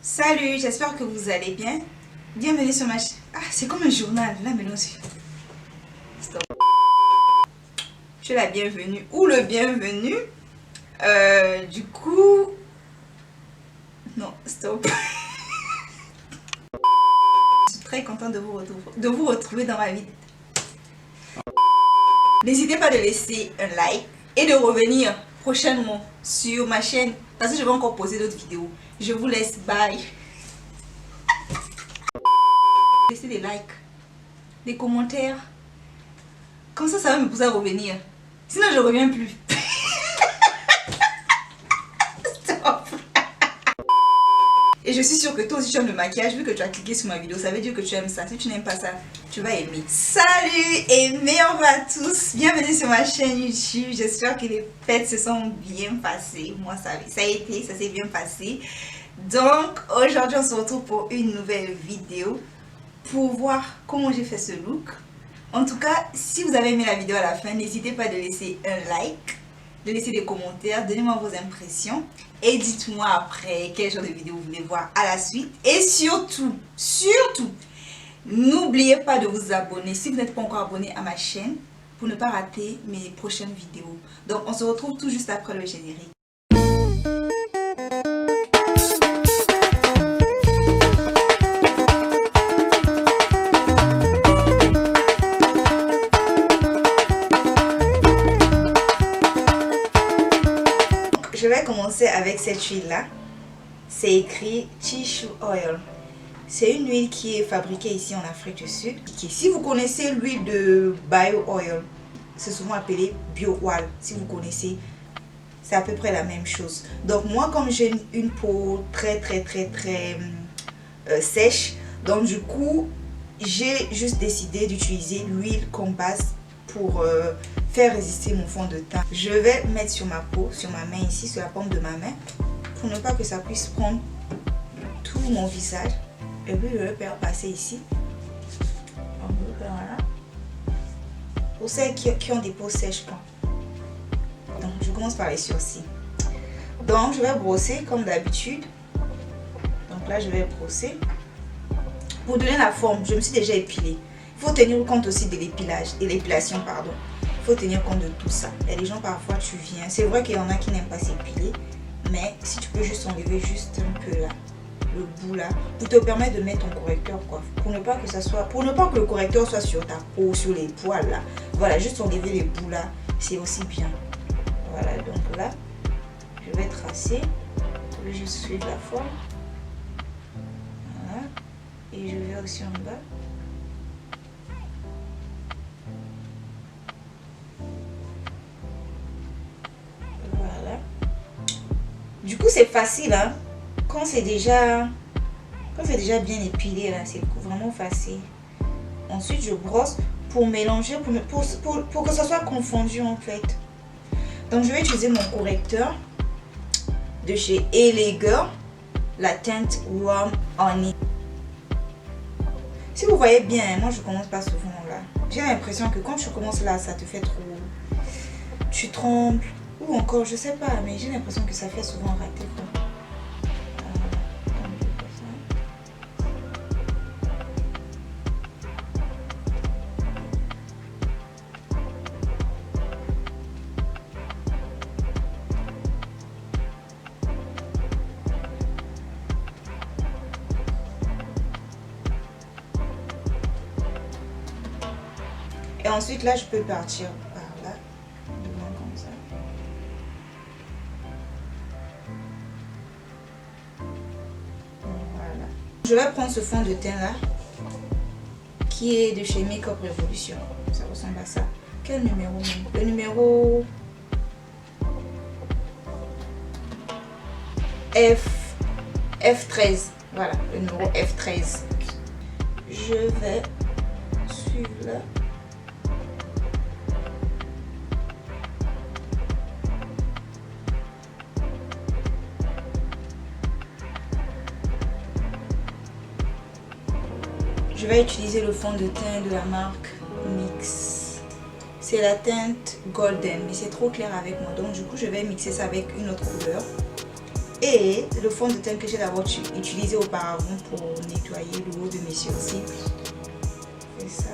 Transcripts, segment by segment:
Salut, j'espère que vous allez bien. Bienvenue sur ma chaîne. Ah, c'est comme un journal. Là, maintenant, stop. Tu es la bienvenue ou le bienvenu. Du coup... Non, stop. Je suis très contente de vous retrouver dans ma vie. N'hésitez pas de laisser un like et de revenir prochainement sur ma chaîne parce que je vais encore poster d'autres vidéos. Je vous laisse, bye. Laissez des likes, des commentaires. Comme ça va me pousser à revenir. Sinon, je reviens plus. Stop. Et je suis sûre que toi aussi tu aimes le maquillage. Vu que tu as cliqué sur ma vidéo, ça veut dire que tu aimes ça. Si tu n'aimes pas ça, tu vas aimer. Salut et meilleurs vœux à tous. Bienvenue sur ma chaîne YouTube. J'espère que les fêtes se sont bien passées. Moi, ça s'est bien passé. Donc, aujourd'hui, on se retrouve pour une nouvelle vidéo pour voir comment j'ai fait ce look. En tout cas, si vous avez aimé la vidéo à la fin, n'hésitez pas de laisser un like, de laisser des commentaires, donnez-moi vos impressions et dites-moi après quel genre de vidéo vous voulez voir à la suite. Et surtout, n'oubliez pas de vous abonner si vous n'êtes pas encore abonné à ma chaîne pour ne pas rater mes prochaines vidéos. Donc, on se retrouve tout juste après le générique. Je vais commencer avec cette huile là. C'est écrit Tissue Oil. C'est une huile qui est fabriquée ici en Afrique du Sud. Si vous connaissez l'huile de Bio Oil, c'est souvent appelé Bio Oil. Si vous connaissez, c'est à peu près la même chose. Donc moi, comme j'ai une peau très sèche, donc du coup j'ai juste décidé d'utiliser l'huile qu'on base pour faire résister mon fond de teint. Je vais mettre sur ma peau, sur ma main ici, sur la paume de ma main, pour ne pas que ça puisse prendre tout mon visage. Et puis je vais faire passer ici. Voilà. Pour celles qui ont des peaux sèches. Donc je commence par les sourcils. Donc je vais brosser comme d'habitude. Donc là je vais brosser. Pour donner la forme, je me suis déjà épilée. Il faut tenir compte aussi de l'épilation, pardon. Il faut tenir compte de tout ça. Il y a des gens parfois tu viens. C'est vrai qu'il y en a qui n'aiment pas s'épiler. Mais si tu peux juste enlever juste un peu là, le bout là, pour te permettre de mettre ton correcteur quoi. Pour ne pas que le correcteur soit sur ta peau, sur les poils là. Voilà, juste enlever les bouts là, c'est aussi bien. Voilà, donc là, je vais tracer. Je vais juste suivre la forme. Voilà. Et je vais aussi en bas. Du coup, c'est facile, hein. Quand c'est déjà bien épilé, là, c'est vraiment facile. Ensuite, je brosse pour mélanger, pour que ça soit confondu, en fait. Donc, je vais utiliser mon correcteur de chez Elegeur, la teinte Warm Honey. Si vous voyez bien, moi, je commence pas souvent là. J'ai l'impression que quand tu commences là, ça te fait trop... Tu trembles. Ou encore, je sais pas, mais j'ai l'impression que ça fait souvent rater quoi. Et ensuite là, je peux partir par là, comme ça. Voilà. Je vais prendre ce fond de teint là, qui est de chez Make Up Revolution. Ça ressemble à ça. Quel numéro même? Le numéro F13. Voilà, le numéro F13. Je vais suivre là. Je vais utiliser le fond de teint de la marque NYX. C'est la teinte Golden, mais c'est trop clair avec moi. Donc du coup, je vais mixer ça avec une autre couleur. Et le fond de teint que j'ai d'abord utilisé auparavant pour nettoyer le haut de mes sourcils. C'est ça.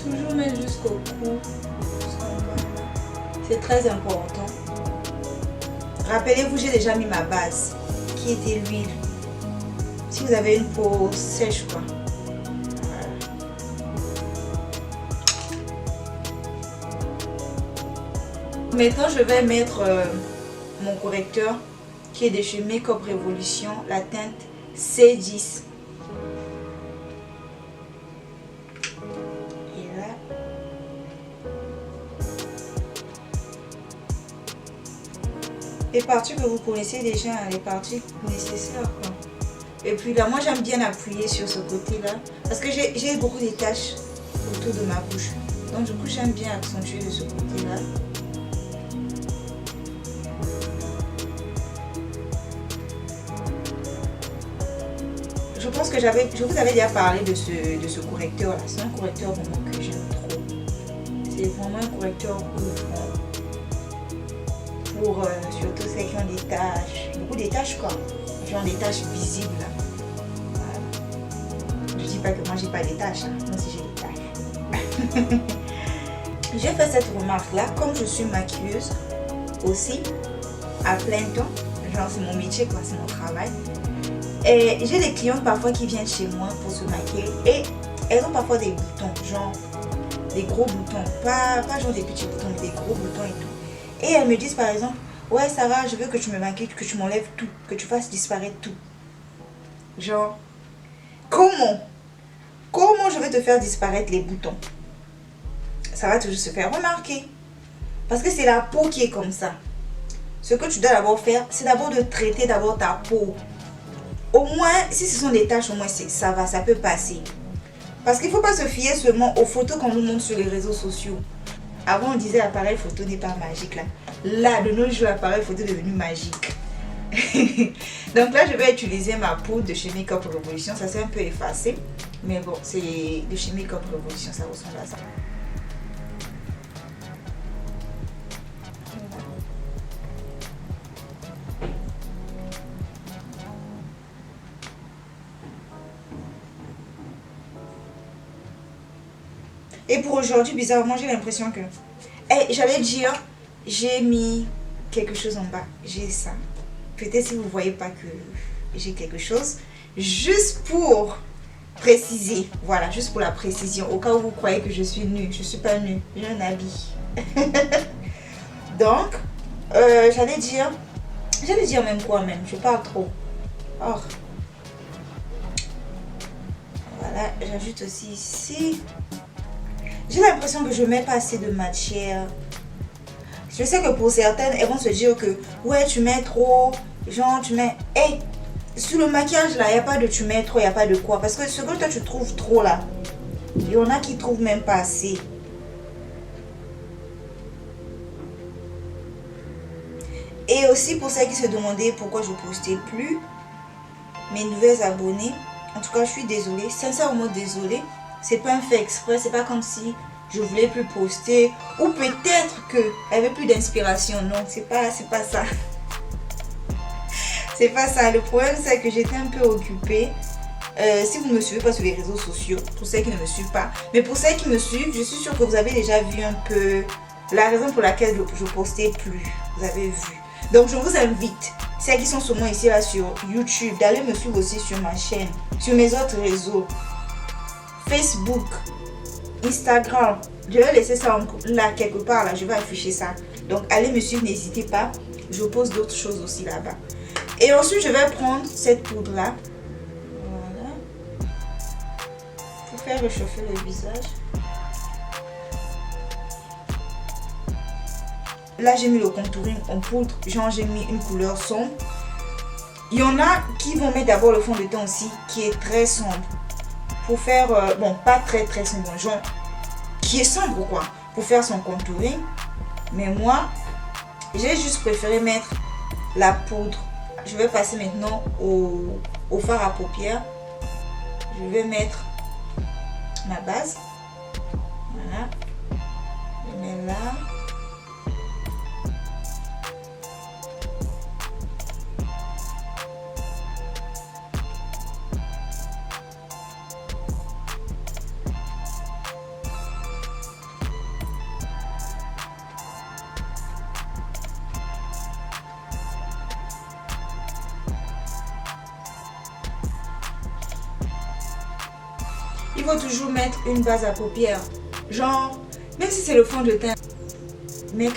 Toujours mettre jusqu'au cou. C'est très important. Rappelez-vous, j'ai déjà mis ma base qui était l'huile. Si vous avez une peau sèche, quoi. Voilà. Maintenant, je vais mettre mon correcteur qui est de chez Make Up Revolution, la teinte C10. Les parties que vous connaissez déjà, les parties nécessaires, quoi. Et puis là, moi j'aime bien appuyer sur ce côté là parce que j'ai beaucoup de taches autour de ma bouche, donc du coup j'aime bien accentuer de ce côté là. Je pense que je vous avais déjà parlé de ce correcteur là. C'est un correcteur vraiment que j'aime trop. C'est vraiment un correcteur pour surtout ceux qui ont des taches, beaucoup de taches quoi, qui ont des taches visibles. Voilà. Je dis pas que moi j'ai pas des taches, hein. Moi aussi j'ai des taches. J'ai fait cette remarque là, comme je suis maquilleuse aussi à plein temps, genre c'est mon métier quoi, c'est mon travail. Et j'ai des clientes parfois qui viennent chez moi pour se maquiller et elles ont parfois des boutons, genre des gros boutons, pas genre des petits boutons, mais des gros boutons et tout. Et elles me disent par exemple, ouais Sarah, je veux que tu me maquilles, que tu m'enlèves tout, que tu fasses disparaître tout. Genre, comment je vais te faire disparaître les boutons? Ça va toujours se faire remarquer. Parce que c'est la peau qui est comme ça. Ce que tu dois d'abord faire, c'est d'abord de traiter d'abord ta peau. Au moins, si ce sont des taches, au moins ça va, ça peut passer. Parce qu'il ne faut pas se fier seulement aux photos qu'on nous montre sur les réseaux sociaux. Avant, on disait l'appareil photo n'est pas magique. Là, de nos jours, l'appareil photo est devenu magique. Donc là, je vais utiliser ma poudre de chez Make Up Revolution. Ça s'est un peu effacé. Mais bon, c'est de chez Make Up Revolution. Ça ressemble à ça. Et pour aujourd'hui, bizarrement, j'ai l'impression que... j'allais dire, j'ai mis quelque chose en bas. J'ai ça. Peut-être si vous ne voyez pas que j'ai quelque chose. Juste pour préciser. Voilà, juste pour la précision. Au cas où vous croyez que je suis nue. Je ne suis pas nue. J'ai un habit. Donc, j'allais dire même quoi même. Je parle trop. Or. Voilà, j'ajoute aussi ici. J'ai l'impression que je ne mets pas assez de matière. Je sais que pour certaines, elles vont se dire que ouais, tu mets trop. Genre, tu mets... sur le maquillage là, il n'y a pas de tu mets trop, il n'y a pas de quoi. Parce que ce que toi tu trouves trop là, il y en a qui ne trouvent même pas assez. Et aussi pour celles qui se demandaient pourquoi je ne postais plus mes nouvelles abonnées. En tout cas, je suis désolée. Sincèrement désolée. C'est pas un fait exprès, c'est pas comme si je voulais plus poster ou peut-être que j'avais plus d'inspiration. Non, c'est pas ça. C'est pas ça. Le problème c'est que j'étais un peu occupée. Si vous ne me suivez pas sur les réseaux sociaux, pour celles qui ne me suivent pas, mais pour celles qui me suivent, je suis sûre que vous avez déjà vu un peu la raison pour laquelle je postais plus. Vous avez vu. Donc je vous invite, celles qui sont seulement ici là sur YouTube, d'aller me suivre aussi sur ma chaîne, sur mes autres réseaux. Facebook, Instagram, je vais laisser ça là quelque part, là je vais afficher ça. Donc allez me suivre, n'hésitez pas, je pose d'autres choses aussi là-bas. Et ensuite je vais prendre cette poudre là, voilà, pour faire réchauffer le visage. là j'ai mis le contouring en poudre, genre j'ai mis une couleur sombre. Il y en a qui vont mettre d'abord le fond de teint aussi, qui est très sombre. Pour faire, bon, pas très sombre, genre, qui est sombre quoi, pour faire son contouring. Mais moi, j'ai juste préféré mettre la poudre. Je vais passer maintenant au fard à paupières. Je vais mettre ma base. Voilà. Je mets là. Il faut toujours mettre une base à paupières. Genre, même si c'est le fond de teint, mais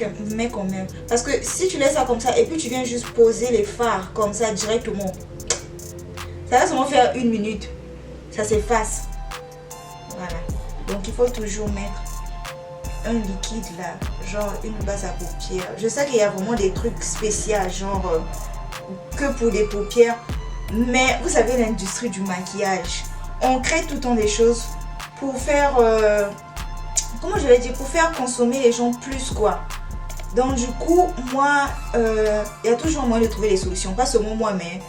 quand même. Parce que si tu laisses ça comme ça et puis tu viens juste poser les fards comme ça directement, ça va seulement faire 1 minute. Ça s'efface. Voilà. Donc il faut toujours mettre un liquide là, genre une base à paupières. Je sais qu'il y a vraiment des trucs spéciaux, genre que pour les paupières. Mais vous savez, l'industrie du maquillage, on crée tout le temps des choses pour faire, comment je vais dire, pour faire consommer les gens plus quoi. Donc du coup, moi, il y a toujours moyen de trouver des solutions. Pas seulement moi, mais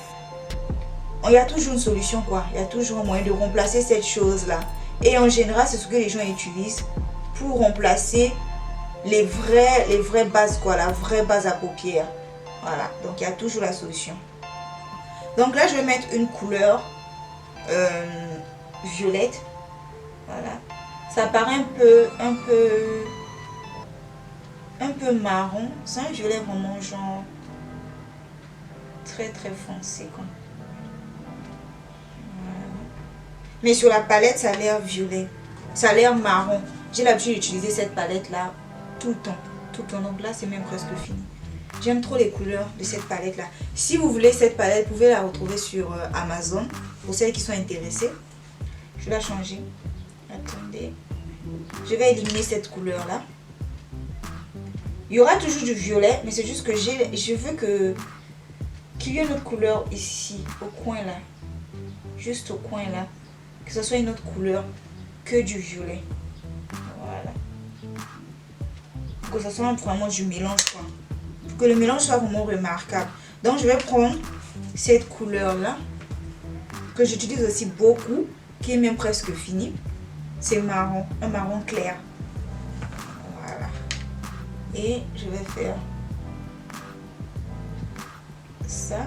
il y a toujours une solution quoi. Il y a toujours moyen de remplacer cette chose là. Et en général, c'est ce que les gens utilisent pour remplacer les vraies bases quoi, la vraie base à paupières. Voilà, donc il y a toujours la solution. Donc là, je vais mettre une couleur violette. Voilà, ça paraît un peu marron. C'est un violet vraiment genre très foncé quoi. Voilà. Mais sur la palette, ça a l'air violet, ça a l'air marron. J'ai l'habitude d'utiliser cette palette là tout le temps. Donc là, c'est même presque fini. J'aime trop les couleurs de cette palette là. Si vous voulez cette palette, vous pouvez la retrouver sur Amazon. Pour celles qui sont intéressées. Je vais la changer. Attendez. Je vais éliminer cette couleur là. Il y aura toujours du violet. Mais c'est juste que je veux qu'il y ait une autre couleur ici. Au coin là. Juste au coin là. Que ce soit une autre couleur que du violet. Voilà. Pour que ce soit vraiment du mélange quoi. Pour que le mélange soit vraiment remarquable. Donc je vais prendre cette couleur là, que j'utilise aussi beaucoup, qui est même presque fini. C'est marron, un marron clair. Voilà. Et je vais faire ça.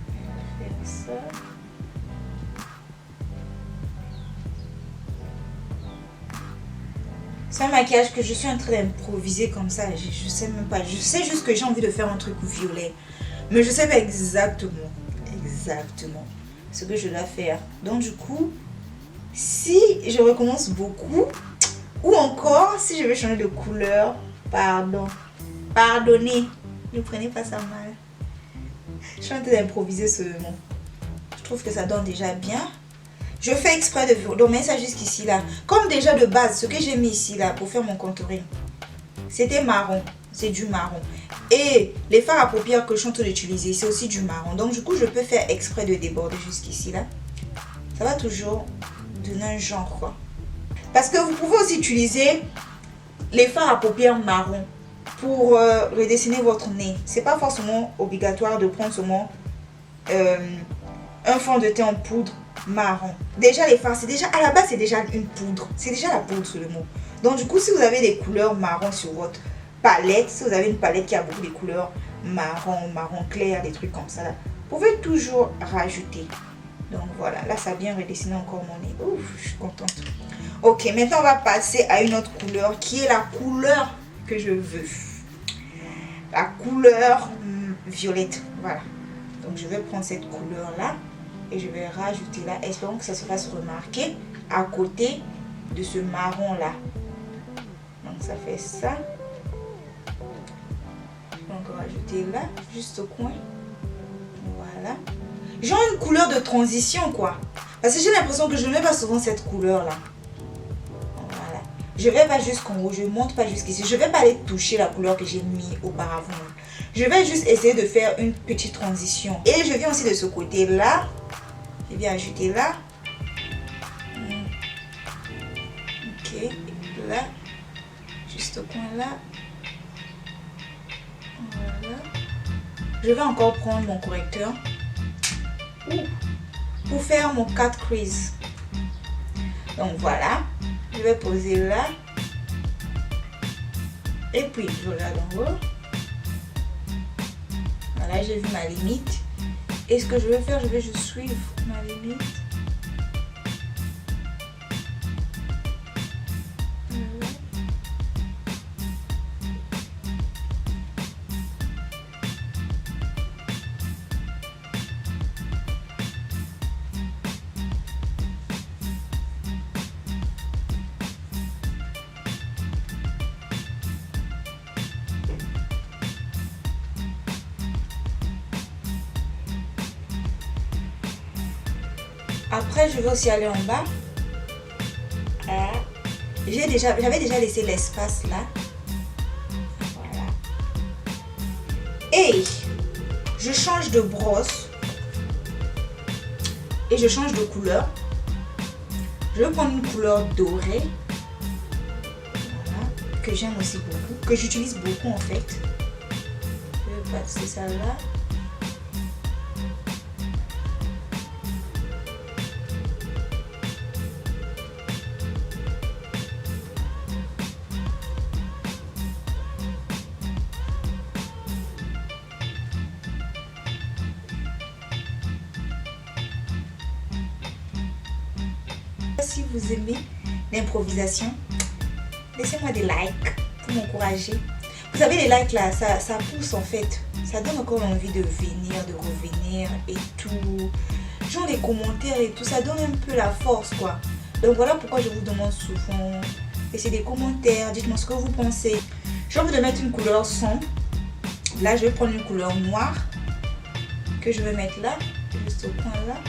Je vais faire ça. C'est un maquillage que je suis en train d'improviser comme ça. Je sais même pas. Je sais juste que j'ai envie de faire un truc violet. Mais je sais pas exactement ce que je dois faire. Donc du coup, si je recommence beaucoup, ou encore si je vais changer de couleur, pardonnez. Ne prenez pas ça mal. Je suis en train d'improviser ce mot. Je trouve que ça donne déjà bien. Je fais exprès de mettre ça jusqu'ici là. Comme déjà de base, ce que j'ai mis ici là pour faire mon contouring, c'était marron. C'est du marron. Et les fards à paupières que je suis en train d'utiliser, c'est aussi du marron. Donc du coup, je peux faire exprès de déborder jusqu'ici là. Ça va toujours donner un genre quoi. Parce que vous pouvez aussi utiliser les fards à paupières marron pour redessiner votre nez. C'est pas forcément obligatoire de prendre seulement un fond de teint en poudre marron. Déjà les fards, c'est déjà à la base c'est déjà une poudre. C'est déjà la poudre sur le mot. Donc du coup, si vous avez des couleurs marron sur votre palette, si vous avez une palette qui a beaucoup de couleurs marron, marron clair, des trucs comme ça là, vous pouvez toujours rajouter. Donc voilà, là ça vient redessiner encore mon nez. Ouf, je suis contente. Ok, maintenant on va passer à une autre couleur qui est la couleur que je veux. La couleur violette. Voilà. Donc je vais prendre cette couleur là et je vais rajouter là, espérons que ça se fasse remarquer à côté de ce marron là. Donc ça fait ça. Je vais encore rajouter là, juste au coin. Voilà. Genre une couleur de transition quoi. Parce que j'ai l'impression que je ne mets pas souvent cette couleur là. Je vais pas jusqu'en haut, je monte pas jusqu'ici. Je vais pas aller toucher la couleur que j'ai mis auparavant. Je vais juste essayer de faire une petite transition. Et je viens aussi de ce côté-là. Je viens ajouter là. Ok, là. Juste au coin là. Voilà. Je vais encore prendre mon correcteur pour faire mon cut crease. Donc voilà. Je vais poser là. Et puis je regarde en haut. Voilà, j'ai vu ma limite. Et ce que je vais faire, je vais juste suivre ma limite. Après, je vais aussi aller en bas. J'avais déjà laissé l'espace là. Voilà. Et je change de brosse. Et je change de couleur. Je vais prendre une couleur dorée. Voilà. Que j'aime aussi beaucoup. Que j'utilise beaucoup en fait. Je vais passer ça là. Si vous aimez l'improvisation, laissez-moi des likes pour m'encourager. Vous savez, les likes là, ça pousse en fait. Ça donne encore envie de venir, de revenir et tout. Genre les commentaires et tout, ça donne un peu la force quoi. Donc voilà pourquoi je vous demande souvent, laissez des commentaires, dites-moi ce que vous pensez. J'ai envie de mettre une couleur sombre. Là, je vais prendre une couleur noire que je vais mettre là, juste au coin là.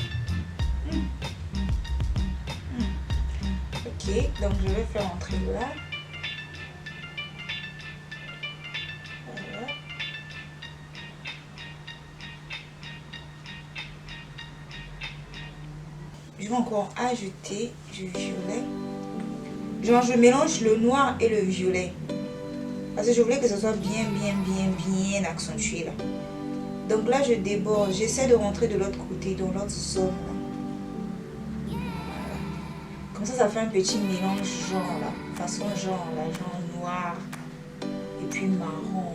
Ok, donc je vais faire entrer là. Voilà. Je vais encore ajouter du violet. Genre je mélange le noir et le violet. Parce que je voulais que ce soit bien accentué là. Donc là je déborde, j'essaie de rentrer de l'autre côté, dans l'autre zone là. Comme ça fait un petit mélange genre là, façon genre là, genre noir et puis marron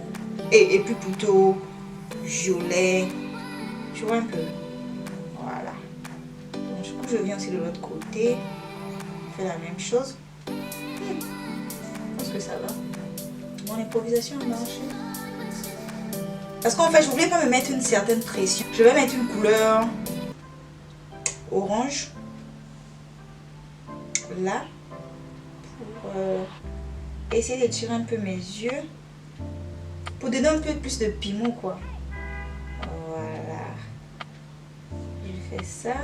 et puis plutôt violet, tu vois un peu. Voilà. Donc du coup je viens aussi de l'autre côté, je fais la même chose. Je pense que ça va. Mon improvisation a marché. Parce qu'en fait je voulais pas me mettre une certaine pression. Je vais mettre une couleur orange. Là pour essayer de tirer un peu mes yeux pour donner un peu plus de piment quoi. Voilà, je fais ça.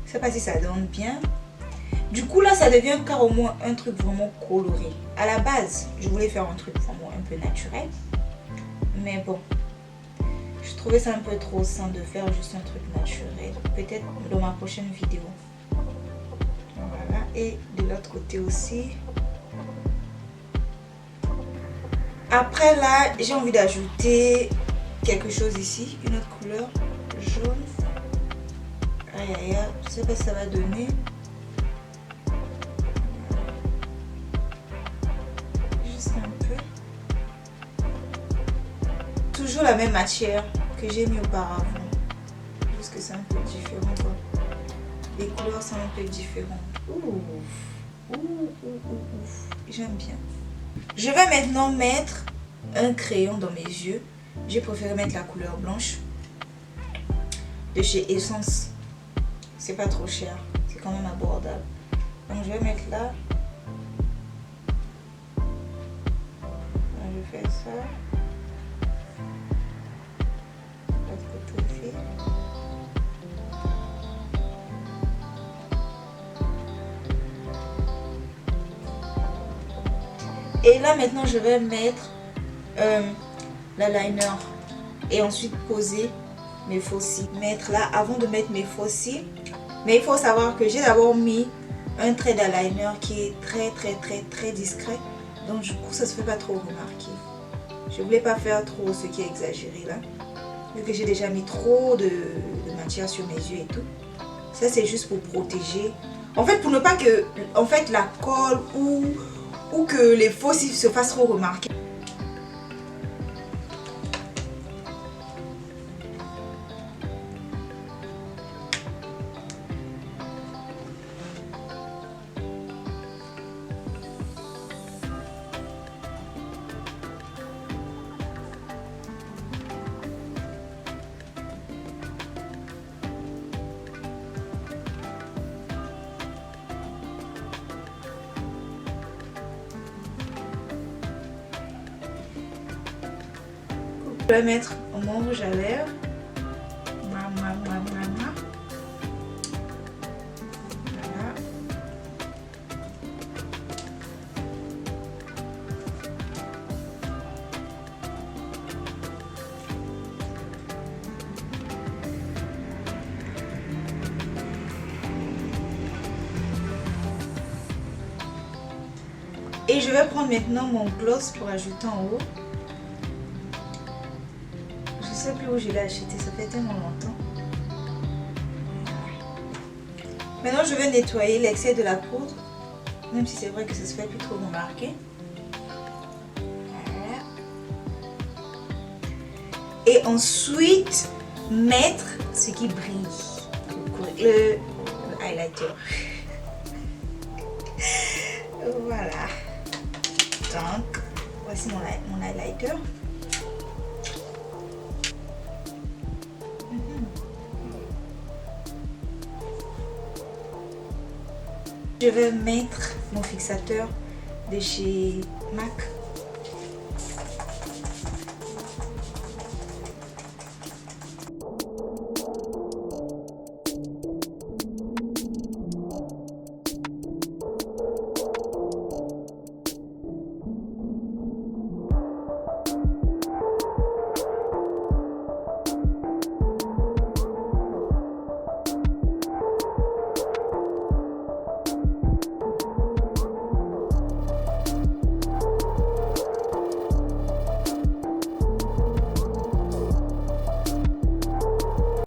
Je sais pas si ça donne bien. Du coup là ça devient carrément un truc vraiment coloré. À la base je voulais faire un truc vraiment un peu naturel, mais bon, je trouvais ça un peu trop sain de faire juste un truc naturel. Peut-être dans ma prochaine vidéo. Voilà, et de l'autre côté aussi. Après là j'ai envie d'ajouter quelque chose ici, une autre couleur jaune. Aïe aïe aïe, je sais pas si ça va donner. Toujours la même matière que j'ai mis auparavant, juste que c'est un peu différent quoi. Les couleurs sont un peu différentes. J'aime bien. Je vais maintenant mettre un crayon dans mes yeux. J'ai préféré mettre la couleur blanche de chez Essence. C'est pas trop cher, c'est quand même abordable. Donc je vais mettre là. Je fais ça. trop fait. Et là maintenant je vais mettre l'eyeliner et ensuite poser mes faux cils. Mettre là avant de mettre mes faux cils. Mais il faut savoir que j'ai d'abord mis un trait d'eyeliner qui est très discret. Donc du coup ça se fait pas trop remarquer. Je voulais pas faire trop ce qui est exagéré là. Vu que j'ai déjà mis trop de matière sur mes yeux et tout. Ça c'est juste pour protéger. En fait pour ne pas que la colle ou que les faux cils se fassent trop remarquer. Je vais mettre mon rouge à lèvres. Voilà. Et je vais prendre maintenant mon gloss pour ajouter en haut. Je ne sais plus où je l'ai acheté, ça fait tellement longtemps. Maintenant je vais nettoyer l'excès de la poudre, même si c'est vrai que ça se fait plus trop remarquer. Voilà. Et ensuite mettre ce qui brille, le highlighter. Voilà. Donc voici mon highlighter. Je vais mettre mon fixateur de chez MAC.